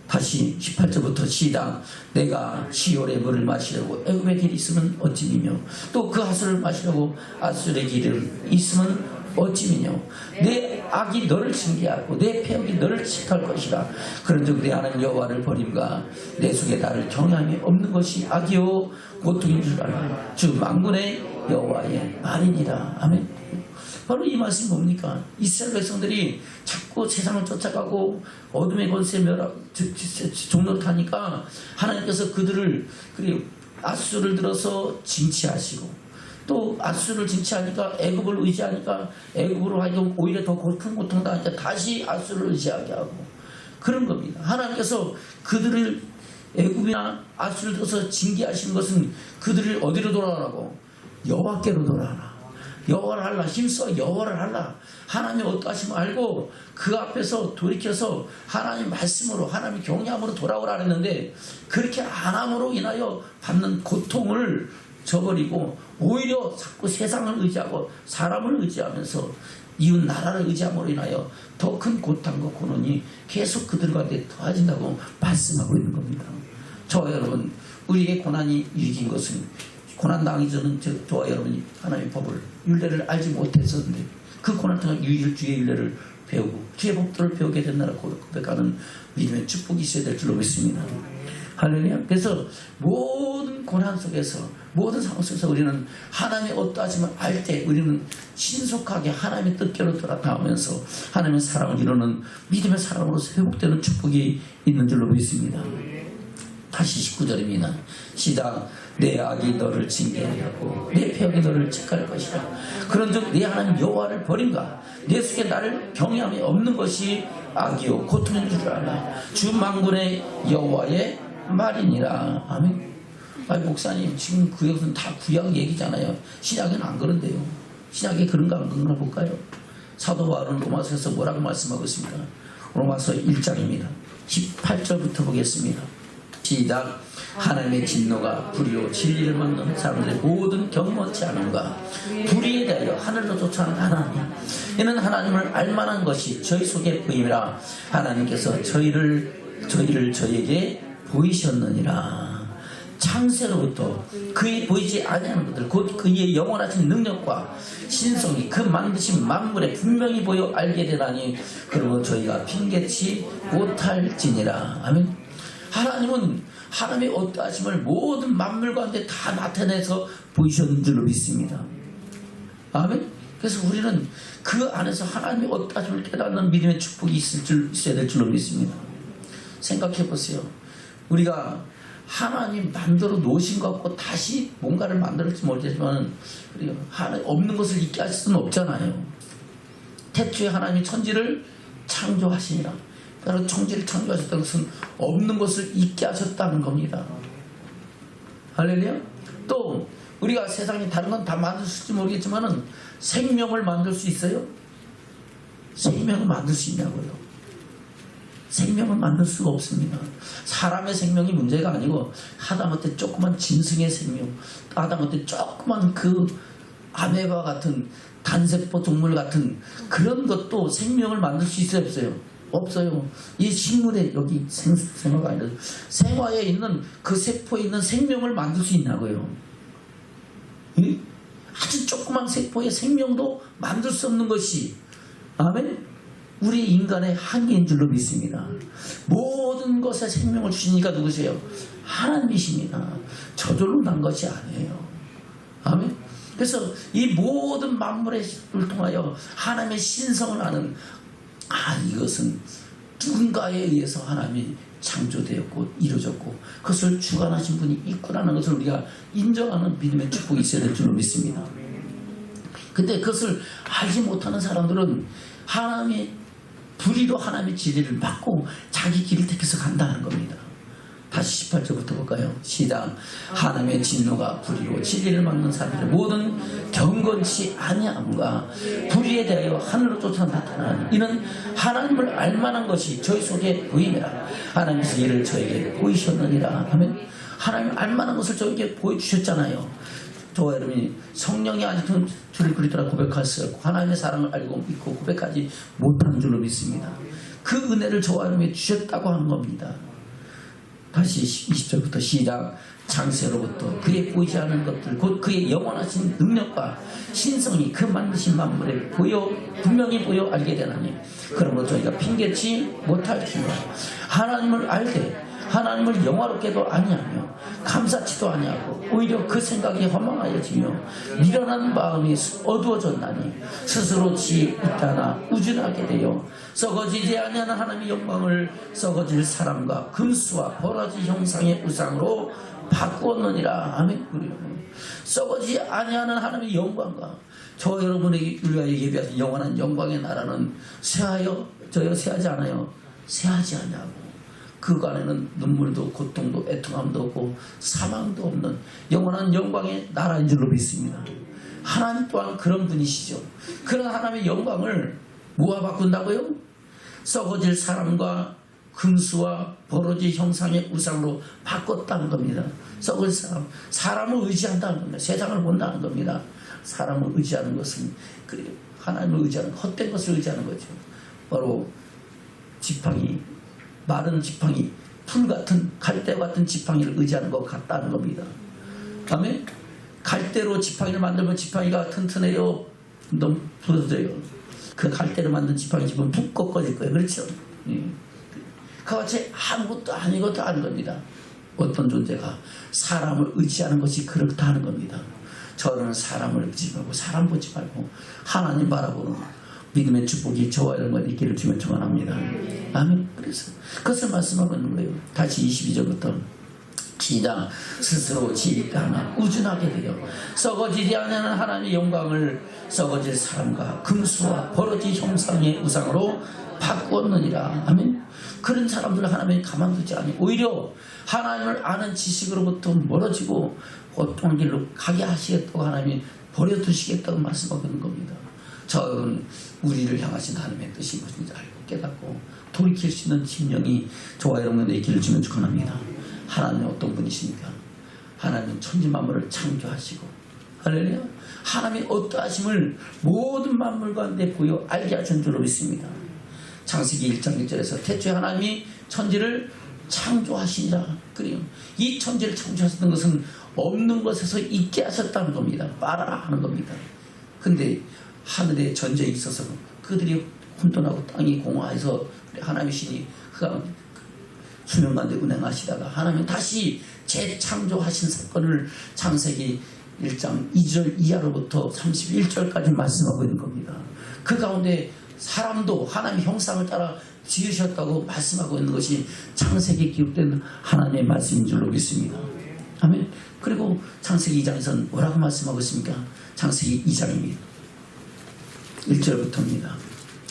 다시 18절부터 시작. 내가 시올의 물을 마시려고 애굽의 길이 있으면 어찌미며 또 그 하수를 마시려고 아수르의 길을 있으면 어찌미뇨. 내 악이 너를 징계하고 내 패역이 너를 칙할 것이라. 그런즉 내 하나님 여호와를 버림과 내 속에 나를 경외함이 없는 것이 악이요 고통인 줄 알라. 주 만군의 여호와의 말이니라. 아멘. 바로 이 말씀이 뭡니까? 이스라엘 백성들이 자꾸 세상을 쫓아가고 어둠의 권세 멸하 종로를 타니까 하나님께서 그들을 아수를 들어서 징치하시고, 또 아수를 징치하니까 애굽을 의지하니까 애굽으로 하여금 오히려 더 큰 고통 당하니까 다시 아수를 의지하게 하고 그런 겁니다. 하나님께서 그들을 애굽이나 아수를 들어서 징계하시는 것은 그들을 어디로 돌아가라고? 여호와께로 돌아가라. 여호와를 하라. 힘써 여호와를 하라. 하나님의 어떠하심을 알고 그 앞에서 돌이켜서 하나님 말씀으로 하나님 경외함으로 돌아오라 했는데, 그렇게 안 함으로 인하여 받는 고통을 저버리고 오히려 자꾸 세상을 의지하고 사람을 의지하면서 이웃 나라를 의지함으로 인하여 더 큰 고통과 고난이 계속 그들 가운데 더해진다고 말씀하고 있는 겁니다. 저와 여러분, 우리에게 고난이 유익인 것은 고난당하기 전은 저와 여러분이 하나님의 법을, 율례를 알지 못했었는데 그 고난 통해 주의 율례를 배우고 주의 법도를 배우게 된다고 고백하는 믿음의 축복이 있어야 될 줄로 믿습니다. 할렐루야. 그래서 모든 고난 속에서, 모든 상황 속에서 우리는 하나님의 어떠하심을 알 때 우리는 신속하게 하나님의 뜻대로 돌아가면서 하나님의 사랑을 이루는 믿음의 사랑으로서 회복되는 축복이 있는 줄로 믿습니다. 다시 19절입니다. 시작. 내 악이 너를 징계하고 내 폐역이 너를 책할 것이라. 그런즉 내 하나님 여호와를 버린가? 내 속에 나를 경외함이 없는 것이 악이요 고통인 줄 알라. 주 만군의 여호와의 말이니라. 아멘. 아니 목사님, 지금 그 것은 다 구약 얘기잖아요. 신약은 안 그런데요. 신약에 그런가 안 그런가 볼까요? 사도 바울은 로마서에서 뭐라고 말씀하고 있습니까? 로마서 1장입니다. 18절부터 보겠습니다. 시작. 하나님의 진노가 불의로 진리를 막는 사람들의 모든 경건치 않음과 불의에 대하여 하늘로 쫓아가는 하나님, 이는 하나님을 알만한 것이 저희 속에 보임이라. 하나님께서 저희를 저에게 보이셨느니라. 창세로부터 그의 보이지 아니하는 것들, 곧 그의 영원하신 능력과 신성이 그 만드신 만물에 분명히 보여 알게 되나니 그러므로 저희가 핑계치 못할지니라. 아멘. 하나님은 하나님의 어떠하심을 모든 만물 가운데 다 나타내서 보이셨는 줄로 믿습니다. 아멘. 그래서 우리는 그 안에서 하나님의 어떠하심을 깨닫는 믿음의 축복이 있어야 될 줄로 믿습니다. 생각해 보세요. 우리가 하나님 만들어 놓으신 것 같고 다시 뭔가를 만들었지 모르겠지만 우리가 하나님 없는 것을 잊게 하실 수는 없잖아요. 태초에 하나님이 천지를 창조하시니라. 바로 천지를 창조하셨다는 것은 없는 것을 잊게 하셨다는 겁니다. 할렐루야. 또 우리가 세상에 다른 건 다 만들 수 있을지 모르겠지만 생명을 만들 수 있어요? 생명을 만들 수 있냐고요? 생명을 만들 수가 없습니다. 사람의 생명이 문제가 아니고 하다못해 조그만 짐승의 생명, 하다못해 조그만 그 아메바 같은 단세포 동물 같은 그런 것도 생명을 만들 수 있어요, 없어요? 없어요. 이 식물에 여기 생화가 아니라 생화에 있는 그 세포에 있는 생명을 만들 수 있냐고요. 예? 아주 조그만 세포의 생명도 만들 수 없는 것이, 아멘, 우리 인간의 한계인 줄로 믿습니다. 모든 것에 생명을 주시니까 누구세요? 하나님이십니다. 저절로 난 것이 아니에요. 아멘. 그래서 이 모든 만물을 통하여 하나님의 신성을 아는, 이것은 누군가에 의해서 하나님이 창조되었고 이루어졌고 그것을 주관하신 분이 있구나라는 것을 우리가 인정하는 믿음의 축복이 있어야 될 줄로 믿습니다. 근데 그것을 알지 못하는 사람들은 하나님의 불의로 하나님의 진리를 막고 자기 길을 택해서 간다는 겁니다. 다시 18절부터 볼까요? 시작. 하나님의 진노가 불의로 진리를 막는 사람들의 모든 경건치 아니함과 불의에 대하여 하늘로 쫓아 나타나니 이는 하나님을 알만한 것이 저희 속에 보이니라. 하나님께서 이를 저에게 보이셨느니라 하면 하나님을 알만한 것을 저에게 보여주셨잖아요. 저와 여러분이 성령이 아직도 주를 그리스도라 고백하였고 하나님의 사랑을 알고 믿고 고백하지 못하는 줄로 믿습니다. 그 은혜를 저와 여러분이 주셨다고 하는 겁니다. 다시 20절부터 시작. 창세로부터 그의 보이지 않은 것들 곧 그의 영원하신 능력과 신성이 그 만드신 만물에 분명히 보여 알게 되나니 그러므로 저희가 핑계치 못할지니라. 하나님을 알되 하나님을 영화롭게도 아니하며 감사치도 아니하고 오히려 그 생각이 허망하여지며 미련한 마음이 어두워졌나니 스스로 지혜 있다나 우준하게 되어 썩어지지 아니하는 하나님의 영광을 썩어질 사람과 금수와 버러지 형상의 우상으로 바꾸었느니라. 아멘. 썩어지지 아니하는 하나님의 영광과 저 여러분에게 우리가 예배하신 영원한 영광의 나라는 쇠하여 저요 쇠하지 않아요. 쇠하지 않냐고. 그 안에는 눈물도 고통도 애통함도 없고 사망도 없는 영원한 영광의 나라인 줄로 믿습니다. 하나님 또한 그런 분이시죠. 그런 하나님의 영광을 뭐와 바꾼다고요? 썩어질 사람과 금수와 버러지 형상의 우상으로 바꿨다는 겁니다. 썩을 사람을 의지한다는 겁니다. 세상을 본다는 겁니다. 사람을 의지하는 것은 하나님을 의지하는 헛된 것을 의지하는 거죠. 바로 지팡이, 마른 지팡이, 풀 같은 갈대 같은 지팡이를 의지하는 것 같다는 겁니다. 다음에 갈대로 지팡이를 만들면 지팡이가 튼튼해요, 너무 부러져요. 그 갈대로 만든 지팡이 집은 푹 꺾어질 거예요. 그렇죠? 그같이 아무것도 아니것도 아닌 겁니다. 어떤 존재가 사람을 의지하는 것이 그렇다는 겁니다. 저는 사람을 의지 말고 사람 보지 말고 하나님 바라보는 믿음의 축복이 저와 여러분과 있기를 주면 축원합니다. 아멘. 그래서 그것을 말씀하고 있는 거예요. 다시 22절부터 시작. 스스로 지혜하나 우준하게 되어 썩어지지 않는 하나님의 영광을 썩어질 사람과 금수와 버러지 형상의 우상으로 바꾸었느니라. 아멘. 그런 사람들을 하나님이 가만두지 않니 오히려 하나님을 아는 지식으로부터 멀어지고 어떤 길로 가게 하시겠다고 하나님이 버려두시겠다고 말씀하고 있는 겁니다. 저는 우리를 향하신 하나님의 뜻이 무엇인지 알고 깨닫고 돌이킬 수 있는 심령이 저와 여러분의 길을 주면 축원합니다. 하나님은 어떤 분이십니까? 하나님은 천지 만물을 창조하시고 할렐루야. 하나님의 어떠하심을 모든 만물 가운데 보여 알게 하신 줄로 믿습니다. 창세기 1장 1절에서 태초에 하나님이 천지를 창조하시니라. 그래요. 이 천지를 창조하셨던 것은 없는 것에서 있게 하셨다는 겁니다. 빠라 하는 겁니다. 근데 하늘에 전쟁이 있어서 그들이 혼돈하고 땅이 공허해서 하나님의 신이 수면 가운데 운행하시다가 하나님은 다시 재창조하신 사건을 창세기 1장 2절 이하로부터 31절까지 말씀하고 있는 겁니다. 그 가운데 사람도 하나님의 형상을 따라 지으셨다고 말씀하고 있는 것이 창세기에 기록된 하나님의 말씀인 줄로 믿습니다. 아멘. 그리고 창세기 2장에서는 뭐라고 말씀하고 있습니까? 창세기 2장입니다. 1절부터입니다.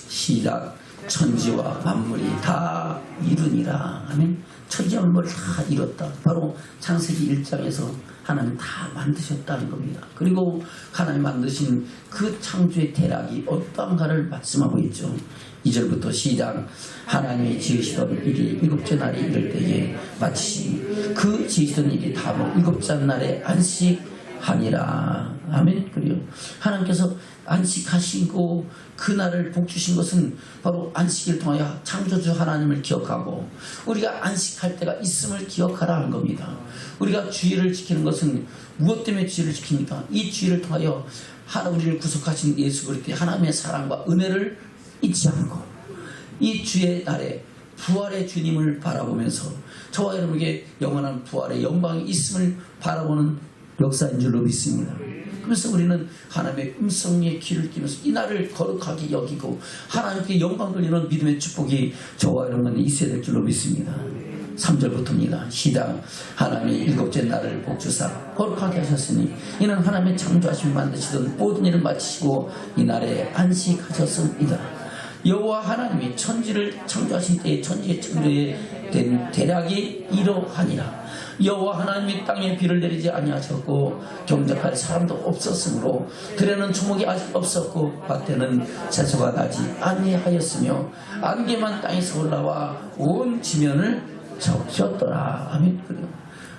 시작. 천지와 만물이 다 이루니라. 아멘. 천지와 만물을 다 이뤘다. 바로 창세기 1장에서 하나님 다 만드셨다는 겁니다. 그리고 하나님 만드신 그 창조의 대략이 어떠한가를 말씀하고 있죠. 2절부터 시작. 하나님이 지으시던 일이 일곱째 날이 이를 때에 마치시니 그 지으시던 일이 다음 일곱째 날에 안식하니라. 아멘. 그래요. 하나님께서 안식하시고 그날을 복주신 것은 바로 안식을 통하여 창조주 하나님을 기억하고 우리가 안식할 때가 있음을 기억하라 하는 겁니다. 우리가 주의를 지키는 것은 무엇 때문에 주의를 지킵니까? 이 주의를 통하여 우리를 구속하신 예수 그리스도의 하나님의 사랑과 은혜를 잊지 않고 이 주의 날에 부활의 주님을 바라보면서 저와 여러분에게 영원한 부활의 영광이 있음을 바라보는 역사인 줄로 믿습니다. 그래서 우리는 하나님의 음성의 길을 끼면서 이 날을 거룩하게 여기고 하나님께 영광 돌리는 믿음의 축복이 저와 여러분에게 있어야 될 줄로 믿습니다. 3절부터입니다. 시작. 하나님이 일곱째 날을 복주사 거룩하게 하셨으니 이는 하나님의 창조하심을 만드시던 모든 일을 마치시고 이 날에 안식하셨습니다. 여호와 하나님이 천지를 창조하신 때에 천지의 창조에 된 대략이 이러하니라. 여호와 하나님이 땅에 비를 내리지 아니하셨고 경작할 사람도 없었으므로 들에는 초목이 아직 없었고 밭에는 채소가 나지 아니하였으며 안개만 땅에서 올라와 온 지면을 적셨더라. 아멘. 그래요.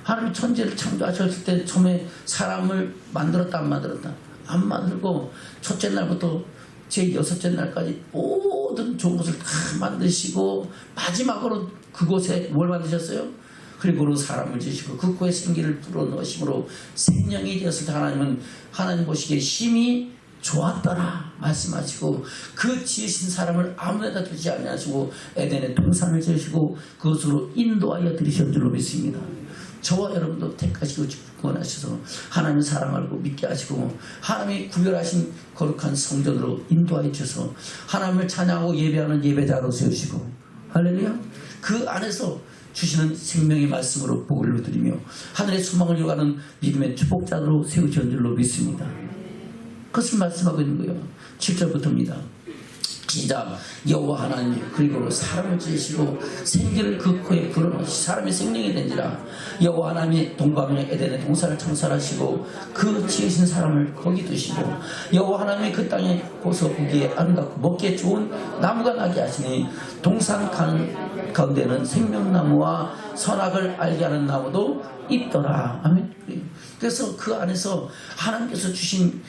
하나님이 천지를 창조하셨을 때 처음에 사람을 만들었다 안 만들었다? 안 만들고 첫째 날부터 제 여섯째 날까지 모든 좋은 것을 다 만드시고 마지막으로 그곳에 뭘 만드셨어요? 그리고 사람을 지으시고 그 코에 생기를 불어넣으심으로 생명이 되었을 때 하나님은 하나님 보시기에 심히 좋았더라 말씀하시고 그 지으신 사람을 아무데나 두지 아니하시고 에덴의 동산을 지으시고 그것으로 인도하여 들이신 줄로 믿습니다. 저와 여러분도 택하시고 구원하셔서 하나님을 사랑하고 믿게 하시고 하나님이 구별하신 거룩한 성전으로 인도하여 주셔서 하나님을 찬양하고 예배하는 예배자로 세우시고 할렐루야. 그 안에서 주시는 생명의 말씀으로 복을 드리며 하늘의 소망을 이어가는 믿음의 축복자로 세우신 줄로 믿습니다. 그것을 말씀하고 있는 거예요. 7절부터입니다. 시작. 여호와 하나님 그리고 사람을 지으시고 생기를 그 코에 불어넣으시 사람의 생명이 된지라. 여호와 하나님이 동방의 에덴의 동산을 창설하시고 그 지으신 사람을 거기 두시고 여호와 하나님이 그 땅에 보서 보기에 아름답고 먹기에 좋은 나무가 나게 하시니 동산 가운데는 생명나무와 선악을 알게 하는 나무도 있더라. 아멘. 그래서 그 안에서 하나님께서 주신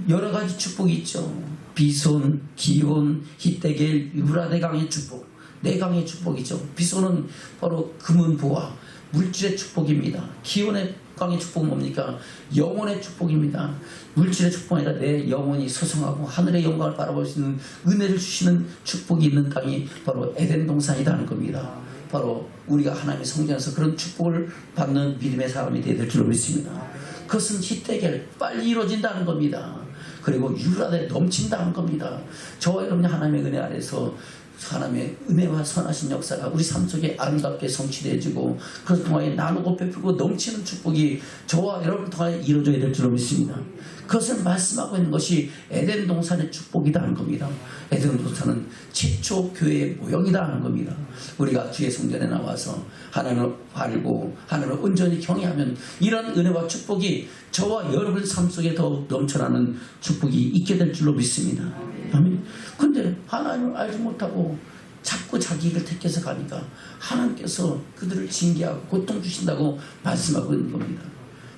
여러 가지 축복이 있죠. 비손, 기온, 히데겔, 유라데강의 축복, 내강의 축복이죠. 비손은 바로 금은 보화, 물질의 축복입니다. 기온의 강의 축복은 뭡니까? 영혼의 축복입니다. 물질의 축복이 아니라 내 영혼이 소성하고 하늘의 영광을 바라볼 수 있는 은혜를 주시는 축복이 있는 땅이 바로 에덴 동산이라는 겁니다. 바로 우리가 하나님의 성전에서 그런 축복을 받는 믿음의 사람이 되어야 될 줄로 믿습니다. 그것은 히데겔, 빨리 이루어진다는 겁니다. 그리고 유라데 넘친다는 겁니다. 저와 여러분이 하나님의 은혜 아래서 하나님의 은혜와 선하신 역사가 우리 삶 속에 아름답게 성취되어지고 그것을 통하여 나누고 베풀고 넘치는 축복이 저와 여러분을 통하여 이루어져야 될 줄로 믿습니다. 그것을 말씀하고 있는 것이 에덴 동산의 축복이라는 겁니다. 에덴 동산은 최초 교회의 모형이다 하는 겁니다. 우리가 주의 성전에 나와서 하나님을 알고 하나님을 온전히 경외하면 이런 은혜와 축복이 저와 여러분 삶 속에 더 넘쳐나는 축복이 있게 될 줄로 믿습니다. 아멘. 근데 하나님을 알지 못하고 자꾸 자기 일을 택해서 가니까 하나님께서 그들을 징계하고 고통 주신다고 말씀하고 있는 겁니다.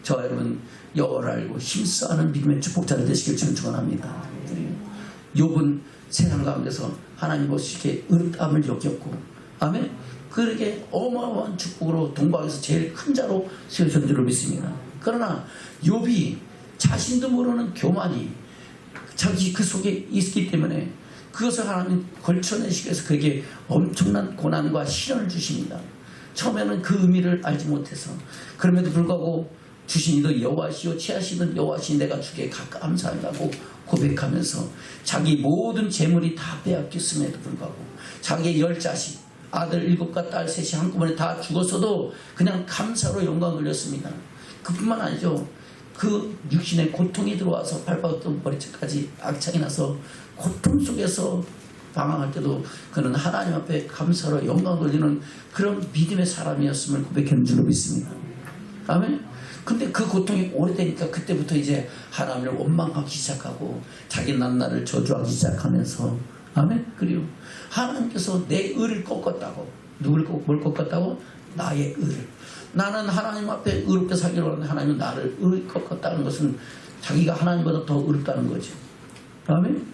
저와 여러분 여호와를 알고 힘써하는 믿음의 축복자를 되시길 주는 축원합니다. 욥은 세상 가운데서 하나님 보시기에 은땀을 여겼고 아멘. 그렇게 어마어마한 축복으로 동방에서 제일 큰 자로 세우신 줄로 믿습니다. 그러나 욥이 자신도 모르는 교만이 자기 그 속에 있기 때문에 그것을 하나님 걸쳐내시기 위해서 그에게 엄청난 고난과 시련을 주십니다. 처음에는 그 의미를 알지 못해서 그럼에도 불구하고 주신 이도 여호와시요 취하시는 여호와시 내가 주께 감사한다고 고백하면서 자기 모든 재물이 다 빼앗겼음에도 불구하고 자기의 10자식 아들 7과 딸 3이 한꺼번에 다 죽었어도 그냥 감사로 영광을 돌렸습니다. 그뿐만 아니죠. 그 육신의 고통이 들어와서 발바닥부터 머리끝까지 악창이 나서 고통 속에서 방황할 때도 그는 하나님 앞에 감사로 영광 돌리는 그런 믿음의 사람이었음을 고백하는 줄로 믿습니다. 아멘. 근데 그 고통이 오래되니까 그때부터 이제 하나님을 원망하기 시작하고 자기 낱날을 저주하기 시작하면서 아멘. 그리고 하나님께서 내 의를 꺾었다고. 뭘 꺾었다고? 나의 의를. 나는 하나님 앞에 의롭게 살기로 하는데 하나님은 나를 의롭게 꺾었다는 것은 자기가 하나님보다 더 의롭다는 거죠. 아멘.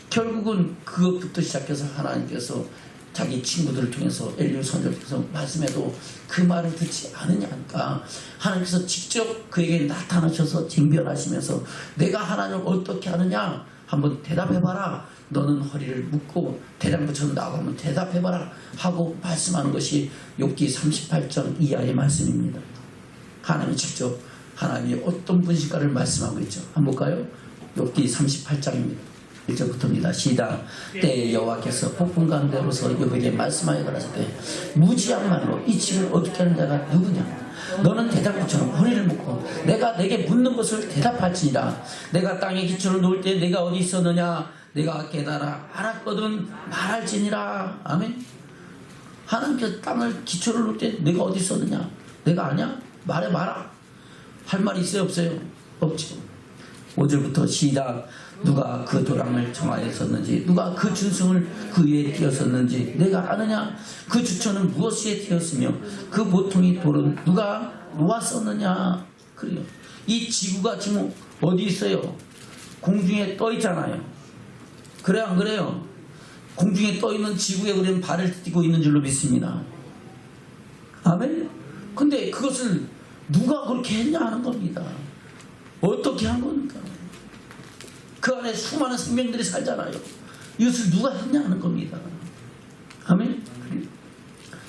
결국은 그것부터 시작해서 하나님께서 자기 친구들을 통해서 엘리야 선지자를 통해서 말씀해도 그 말을 듣지 않으냐니까 하나님께서 직접 그에게 나타나셔서 쟁변하시면서 내가 하나님을 어떻게 하느냐 한번 대답해봐라. 너는 허리를 묶고 대장부처럼 나가면 대답해봐라 하고 말씀하는 것이 욥기 38장 이하의 말씀입니다. 하나님이 직접 하나님이 어떤 분실까를 말씀하고 있죠. 한번 볼까요? 욥기 38장입니다. 1절부터입니다. 시작. 때에 여호와께서 폭풍 가운데로서 욥에게 말씀하여 가라사대 무지한 말로 이 집을 어둡게 하는 자가 누구냐? 너는 대장부처럼 허리를 묶고 내가 내게 묻는 것을 대답할지니라. 내가 땅에 기초를 놓을 때 내가 어디 있었느냐? 내가 깨달아 알았거든 말할지니라. 아멘. 하나님께서 땅을 기초를 놓을 때 내가 어디 있었느냐? 내가 아냐? 말해봐라. 할 말이 있어요 없어요? 없죠. 5절부터 시작. 누가 그 도랑을 정하였었는지 누가 그 준승을 그 위에 띄었었는지 내가 아느냐? 그 주처는 무엇에 띄었으며 그 모퉁이 돌은 누가 놓았었느냐? 그래요. 이 지구가 지금 어디 있어요? 공중에 떠 있잖아요. 그래 안 그래요? 공중에 떠 있는 지구에 우리는 발을 딛고 있는 줄로 믿습니다. 아멘. 근데 그것을 누가 그렇게 했냐 하는 겁니다. 어떻게 한 겁니까? 그 안에 수많은 생명들이 살잖아요. 이것을 누가 했냐 하는 겁니다. 아멘.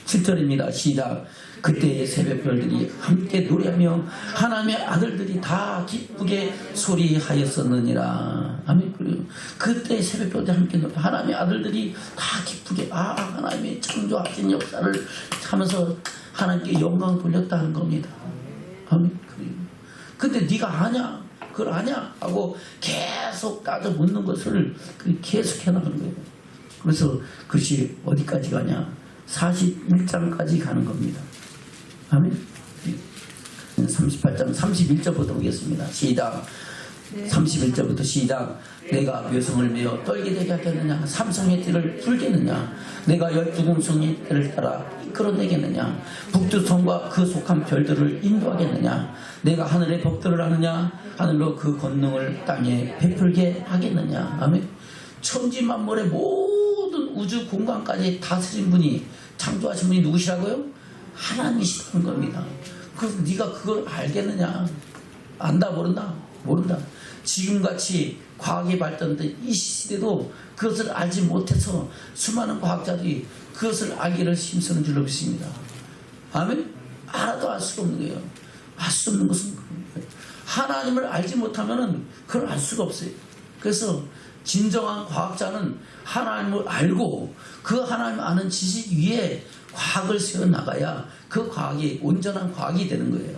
7절입니다. 시작. 그때의 새벽별들이 함께 노래하며 하나님의 아들들이 다 기쁘게 소리하였었느니라. 아멘. 그리고 그때의 새벽별들이 함께 노래, 하나님의 아들들이 다 기쁘게 하나님의 창조하신 역사를 하면서 하나님께 영광 돌렸다는 겁니다. 아멘. 근데 네가 아냐? 그걸 아냐? 하고 계속 따져 묻는 것을 계속 해나가는 거예요. 그래서 그것이 어디까지 가냐? 41장까지 가는 겁니다. 아멘. 38장 31절부터 보겠습니다. 시작. 31절부터 시작. 내가 묘성을 메어 떨게 되게 하겠느냐? 삼성의 띠를 풀겠느냐? 내가 12금성의 띠를 따라 이끌어내겠느냐? 북두성과 그 속한 별들을 인도하겠느냐? 내가 하늘의 법들을 아느냐? 하늘로 그 권능을 땅에 베풀게 하겠느냐? 아멘. 천지 만물의 모든 우주 공간까지 다스린 분이, 창조하신 분이 누구시라고요? 하나님이시라는 겁니다. 그래서 네가 그걸 알겠느냐? 안다 모른다? 모른다. 지금같이 과학이 발전된 이 시대도 그것을 알지 못해서 수많은 과학자들이 그것을 알기를 힘쓰는 줄로 믿습니다. 아멘? 알아도 알 수가 없는 거예요. 알 수 없는 것은 하나님을 알지 못하면 그걸 알 수가 없어요. 그래서 진정한 과학자는 하나님을 알고 그 하나님 아는 지식 위에 과학을 세워나가야 그 과학이 온전한 과학이 되는 거예요.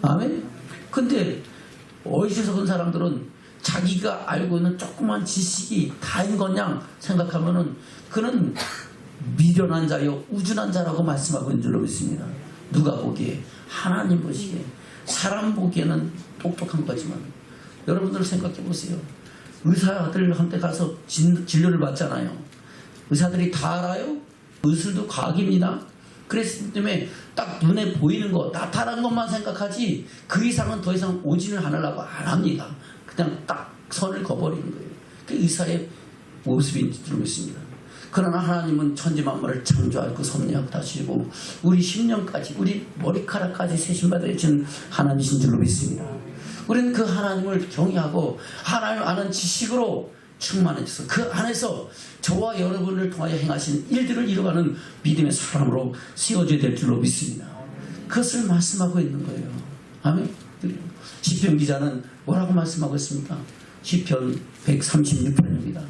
아멘? 근데 어리석은 사람들은 자기가 알고 있는 조그만 지식이 다인 거냐 생각하면은 그는 미련한 자요 우준한 자라고 말씀하고 있는 줄로 믿습니다. 누가 보기에, 하나님 보시기에. 사람 보기에는 똑똑한 거지만 여러분들 생각해 보세요. 의사들한테 가서 진료를 받잖아요. 의사들이 다 알아요? 의술도 과학입니다. 그랬기 때문에 딱 눈에 보이는 거, 나타난 것만 생각하지 그 이상은 더 이상 오진을 하려고 안 합니다. 그냥 딱 선을 그어버리는 거예요. 그게 의사의 모습인 줄 믿습니다. 그러나 하나님은 천지만물을 창조하고 섭리하시고 우리 심령까지, 우리 머리카락까지 세심받아 주신 하나님이신 줄로 믿습니다. 우리는 그 하나님을 경외하고 하나님 아는 지식으로 충만해져서 그 안에서 저와 여러분을 통하여 행하신 일들을 이루어가는 믿음의 사람으로 세워져야 될 줄로 믿습니다. 그것을 말씀하고 있는 거예요. 아멘. 시편 기자는 뭐라고 말씀하고 있습니까? 시편 136편입니다.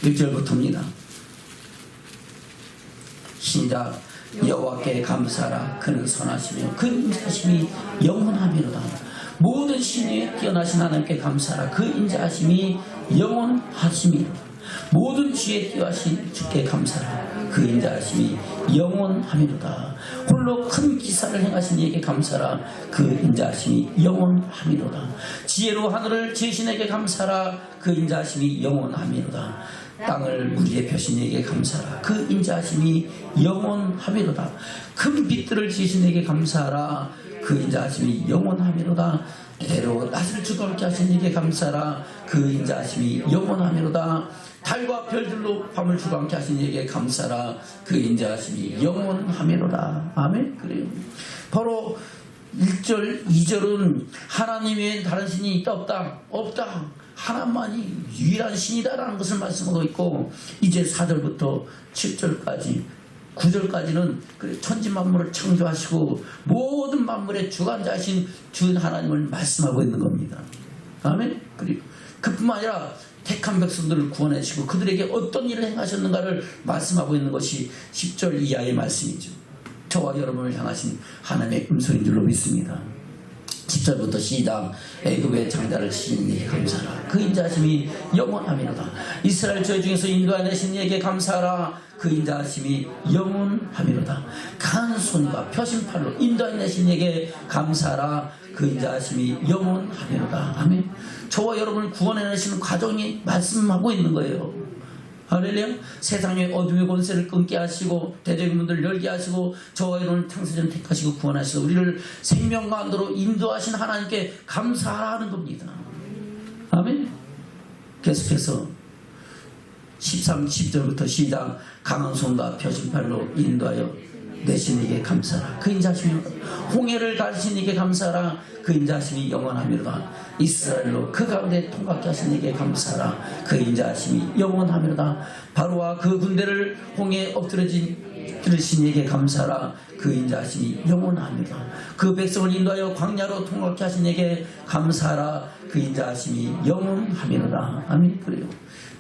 1절부터입니다. 시작. 여호와께 감사하라. 그는 선하시며 그 인자하심이 영원하미로다. 모든 신이 뛰어나신 하나님께 감사하라. 그 인자하심이 영원하심이로다. 모든 지혜에 뛰어나신 주께 감사하라. 그 인자하심이 영원하미로다. 홀로 큰 기사를 행하신 이에게 감사하라. 그 인자하심이 영원하미로다. 지혜로 하늘을 지으신 이에게 감사하라. 그 인자하심이 영원하미로다. 땅을 무리에 펴신 이에게 감사하라. 그 인자하심이 영원하미로다. 큰 빛들을 지으신 이에게 감사하라. 그 인자하심이 영원하미로다. 대로 낮을 주도롭게 하신 이에게 감사하라. 그 인자하심이 영원하미로다. 달과 별들로 밤을 주도하게 하신 이에게 감사하라. 그 인자하심이 영원하미로다. 아멘. 그래요. 바로 1절, 2절은 하나님 외엔 다른 신이 있다 없다? 없다. 하나만이 유일한 신이다라는 것을 말씀하고 있고, 이제 4절부터 7절까지 9절까지는 천지만물을 창조하시고 모든 만물의 주관자이신 주 하나님을 말씀하고 있는 겁니다. 아멘. 그리고 그뿐만 아니라 택한 백성들을 구원하시고 그들에게 어떤 일을 행하셨는가를 말씀하고 있는 것이 10절 이하의 말씀이죠. 저와 여러분을 향하신 하나님의 음성인 줄로 믿습니다. 10절부터 시작. 애굽의 장자를 치신 이에게 감사하라. 그 인자하심이 영원하미로다. 이스라엘 저희 중에서 인도하신 이에게 감사하라. 그 인자하심이 영원하미로다. 강한 손과 펴신 팔로 인도하신 이에게 감사하라. 그 인자하심이 영원하미로다. 아멘. 저와 여러분을 구원해내시는 과정이 말씀하고 있는 거예요. 할렐루야. 세상의 어둠의 권세를 끊게 하시고 대적의 문들을 열게 하시고 저와 여러분을 창세전 택하시고 구원하시고 우리를 생명과 안도로 인도하신 하나님께 감사하는 겁니다. 아멘. 계속해서 13, 10절부터 시작. 강한 손과 펴신 팔로 인도하여 내신 이게 감사라. 그 인자하심이 홍해를 가르신 이게 감사라. 그 인자하심이 영원하미로다. 이스라엘로 그 가운데 통과케 하신 이게 감사라. 그 인자하심이 영원하미로다. 바로와 그 군대를 홍해에 엎드려진 이게 감사라. 그 인자하심이 영원합니다. 그 백성을 인도하여 광야로 통과케 하신 이게 감사라. 그 인자하심이 영원하미로다. 아멘. 그래요.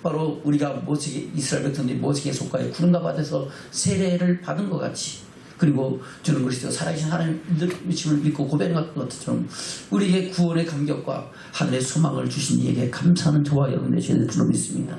바로 우리가 모세기 이스라엘 백성들이 모세기의 속가에 구름 가운데서 세례를 받은 것 같이, 그리고 주는 그리스도 살아계신 하나님을 믿고 고백한 것처럼 우리에게 구원의 감격과 하늘의 소망을 주신 이에게 감사하는 저와 여러분 되셔야 될 줄로 믿습니다.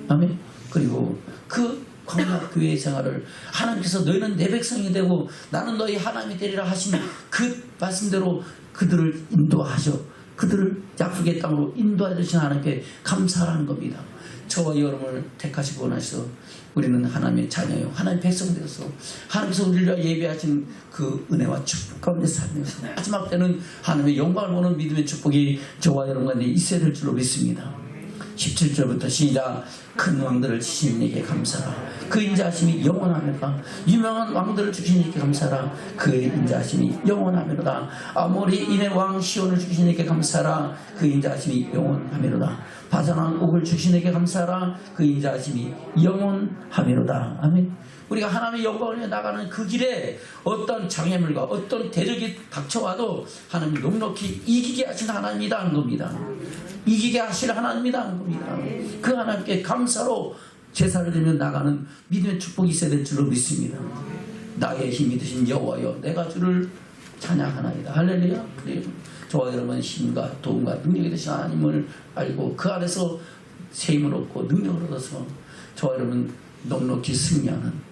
아멘. 그리고 그 광야 교회의 생활을 하나님께서 너희는 내 백성이 되고 나는 너희 하나님이 되리라 하신 그 말씀대로 그들을 인도하셔 그들을 약속의 땅으로 인도하여 주신 하나님께 감사하는 겁니다. 저와 여러분을 택하시고 원하셔서 우리는 하나님의 자녀요, 하나님의 백성 되어서 하나님께서 우리를 위하여 예배하신 그 은혜와 축복 가운데 살면서 마지막 때는 하나님의 영광을 보는 믿음의 축복이 저와 여러분 가운데 있어야 될 줄로 믿습니다. 17절부터 시작. 큰 왕들을 치신 이에게 감사라. 그 인자하심이 영원하미로다. 유명한 왕들을 주신 이에게 감사라. 그 인자하심이 영원하미로다. 아모리 인의 왕 시온을 주신 이에게 감사라. 그 인자하심이 영원하미로다. 바산왕 옥을 주신 이에게 감사라. 그 인자하심이 영원하미로다. 아멘. 우리가 하나님의 영광을 위해 나가는 그 길에 어떤 장애물과 어떤 대적이 닥쳐와도 하나님이 넉넉히 이기게 하신 하나님이다 하는 겁니다. 이기게 하실 하나님이다 하는 겁니다. 그 하나님께 감사로 제사를 드리며 나가는 믿음의 축복이 있어야 될 줄로 믿습니다. 나의 힘이 되신 여호와여 내가 주를 찬양하나이다. 할렐루야. 저와 여러분 힘과 도움과 능력이 되신 하나님을 알고 그 안에서 세임을 얻고 능력을 얻어서 저와 여러분 넉넉히 승리하는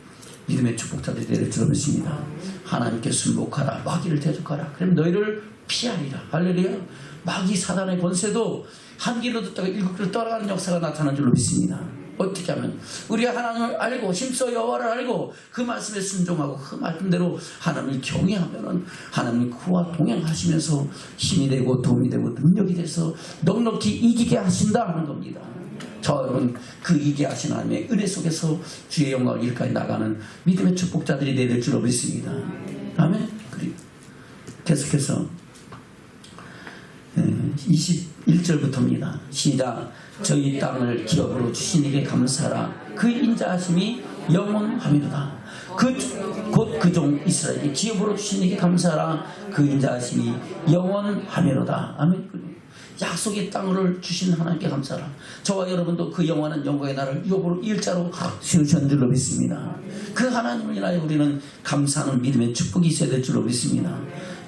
믿음의 축복자들이 될 줄로 믿습니다. 하나님께 순복하라. 마귀를 대적하라. 그럼 너희를 피하리라. 할렐루야. 마귀 사단의 권세도 한 길로 듣다가 일곱 길로 떠나가는 역사가 나타난 줄로 믿습니다. 어떻게 하면 우리가 하나님을 알고 힘써 여호와를 알고 그 말씀에 순종하고 그 말씀대로 하나님을 경외하면은 하나님이 그와 동행하시면서 힘이 되고 도움이 되고 능력이 돼서 넉넉히 이기게 하신다 하는 겁니다. 저 여러분 그 이기게 하신 하나님의 은혜 속에서 주의 영광을 이루까지 나가는 믿음의 축복자들이 되야 될 줄로 믿습니다. 아멘. 그리고 계속해서 21절부터입니다. 시작. 저희 땅을 기업으로 주신 이에게 감사라. 그 인자하심이 영원하미로다. 곧 그 종 이스라엘이 기업으로 주신 이에게 감사라. 그 인자하심이 영원하미로다. 아멘. 약속의 땅을 주신 하나님께 감사라. 저와 여러분도 그 영원한 영광의 날을 기업으로 일자로 세우신 줄로 믿습니다. 그 하나님을 인하여 우리는 감사하는 믿음의 축복이 있어야 될 줄로 믿습니다.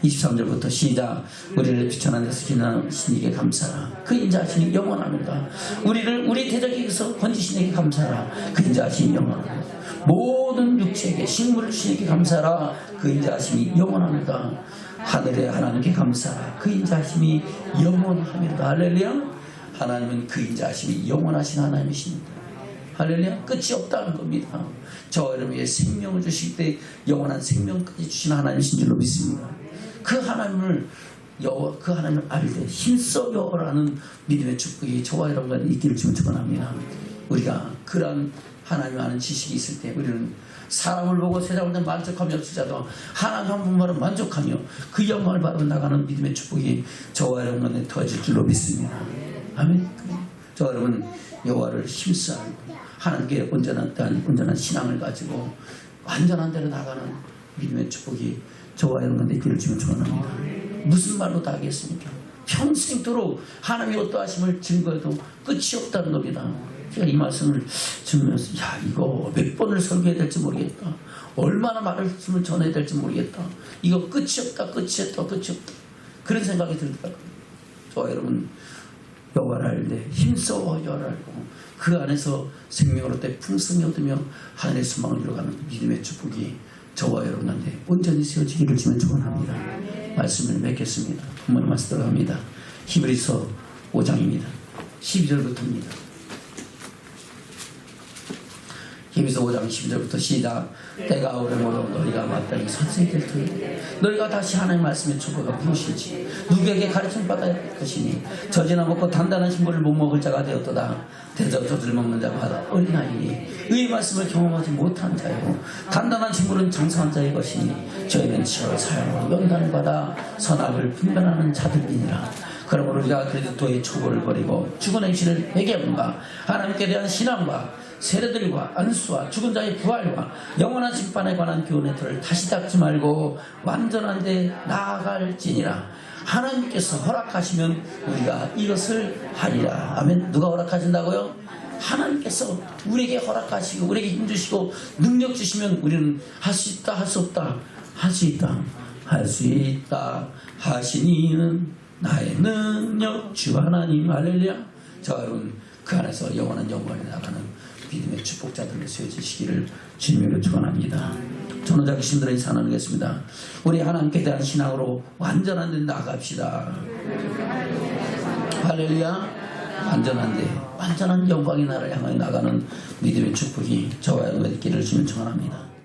23절부터 시작. 우리를 비천한 데서 지나신 이에게 감사라. 그 인자하심이 영원합니다. 우리를 우리 대적에게서 건지신 이에게 감사라. 그 인자하심이 영원합니다. 모든 육체에게 식물을 주신 이에게 감사라. 그 인자하심이 영원합니다. 하늘의 하나님께 감사라. 그 인자하심이 영원합니다. 할렐루야. 하나님은 그 인자하심이 영원하신 하나님이십니다. 할렐루야. 끝이 없다는 겁니다. 저 여러분에게 생명을 주실 때 영원한 생명까지 주신 하나님이신 줄로 믿습니다. 그 하나님을 알때 힘써 여호라는 믿음의 축복이 저와 여러분과 있기를 주면 축원합니다. 우리가 그런 하나님 아는 지식이 있을 때 우리는 사람을 보고 세상을 보고 만족하며 없을지라도 하나님 한 분만으로 만족하며 그 영광을 받아 나가는 믿음의 축복이 저와 여러분과 더해질 줄로 믿습니다. 아멘. 저와 여러분 여호와를 힘써 알고 하나님께 온전한 신앙을 가지고 완전한 대로 나가는 믿음의 축복이 저와 여러분과 있기를 주면 축원합니다. 무슨 말로 다 하겠습니까? 평생도록 하나님의 어떠하심을 증거해도 끝이 없다는 겁니다. 제가 이 말씀을 들으면서 이거 몇 번을 설교해야 될지 모르겠다. 얼마나 말씀을 전해야 될지 모르겠다. 이거 끝이 없다. 그런 생각이 들더라고요. 저와 여러분 여호와를 알 때 힘써 여호와를 알고 그 안에서 생명을 얻되 풍성히 얻으며 하늘의 소망을 이루어가는 믿음의 축복이 저와 여러분한테 온전히 세워지기를 주면 축원합니다. 말씀을 맺겠습니다. 본문의 말씀 들어갑니다. 히브리서 5장입니다. 12절부터입니다. 히브리서 5장 10절부터 시작. 때가 오래모로 너희가 마땅히 선생이 될 터이니 너희가 다시 하나님의 말씀의 축복가 무엇인지 누구에게 가르침 받아야 할 것이니 젖이나 먹고 단단한 식물을 못 먹을 자가 되었도다. 대저젖을 먹는 자가 어린아이니 의의 말씀을 경험하지 못한 자요 단단한 식물은 장성한 자의 것이니 저희는 치열 사용으로 연단을 받아 선악을 분별하는 자들이니라. 그러므로 우리가 그리스도의 초보를 버리고 죽은 행실을 회개함과 하나님께 대한 신앙과 세례들과 안수와 죽은 자의 부활과 영원한 심판에 관한 교훈의 틀을 다시 닦지 말고 완전한 데 나아갈지니라. 하나님께서 허락하시면 우리가 이것을 하리라. 아멘. 누가 허락하신다고요? 하나님께서 우리에게 허락하시고 우리에게 힘주시고 능력 주시면 우리는 할 수 있다, 할 수 없다, 할 수 있다, 할 수 있다 하시니는 나의 능력 주 하나님. 할렐루야. 자, 여러분 그 안에서 영원한 영광에 나가는 믿음의 축복자들로 세워지시기를 주님으로 축원합니다. 저는 자기신들의 인사 나누겠습니다. 우리 하나님께 대한 신앙으로 완전한 데 나갑시다. 할렐루야. 완전한 영광의 나라를 향하여 나가는 믿음의 축복이 저와 여러분의 길을 주면 축원합니다.